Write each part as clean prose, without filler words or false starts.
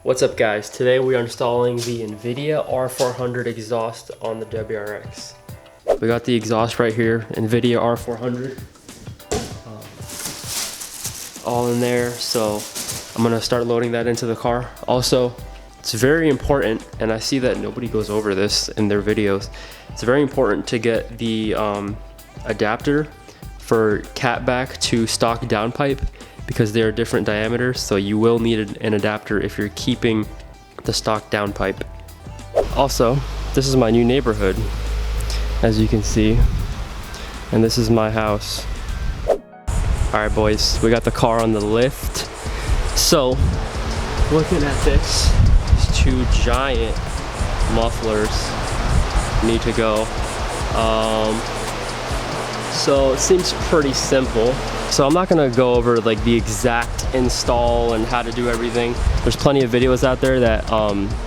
What's up guys, today we are installing the Indvidia R400 exhaust on the WRX. We got the exhaust right here, Indvidia R400. All in there, so I'm gonna start loading that into the car. Also, it's very important, and I see that nobody goes over this in their videos. It's very important to get the adapter for catback to stock downpipe, because they are different diameters, so you will need an adapter if you're keeping the stock downpipe. Also, this is my new neighborhood, as you can see, and this is my house. Alright boys, we got the car on the lift. So, looking at this, these two giant mufflers need to go. So it seems pretty simple. So I'm not gonna go over like the exact install and how to do everything. There's plenty of videos out there that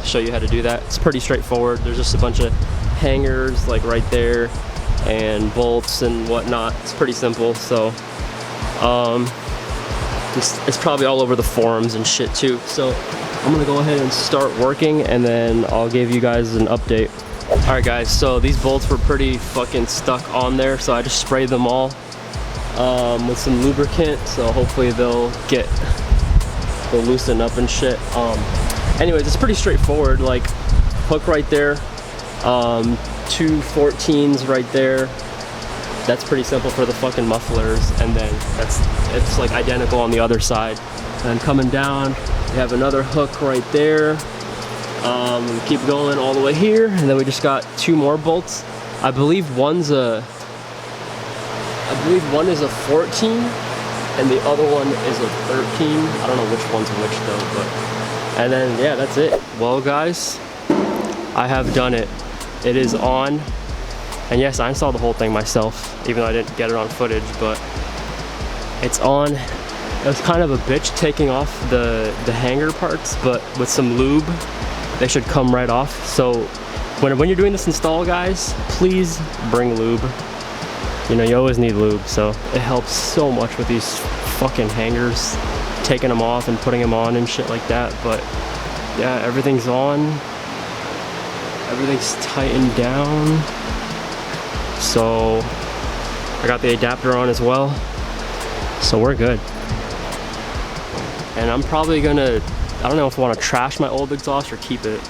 show you how to do that. It's pretty straightforward. There's just a bunch of hangers like right there and bolts and whatnot. It's pretty simple. So it's probably all over the forums and shit too. So I'm gonna go ahead and start working, and then I'll give you guys an update. Alright guys, so these bolts were pretty fucking stuck on there, so I just sprayed them all with some lubricant, so hopefully they'll loosen up and shit. Anyways, it's pretty straightforward. Like, hook right there, two 14s right there. That's pretty simple for the fucking mufflers, and then it's like identical on the other side. And coming down, we have another hook right there. Keep going all the way here, and then we just got two more bolts. I believe one is a 14 and the other one is a 13. I don't know which one's which though, but and then yeah, that's it. Well guys, I have done it. It is on, and yes, I installed the whole thing myself, even though I didn't get it on footage, but it's on. It was kind of a bitch taking off the hanger parts, but with some lube they should come right off. So when you're doing this install, guys, please bring lube. You know, you always need lube, so it helps so much with these fucking hangers, taking them off and putting them on and shit like that. But yeah, everything's on, everything's tightened down. So I got the adapter on as well, so we're good. And I'm probably gonna, I don't know if I want to trash my old exhaust or keep it.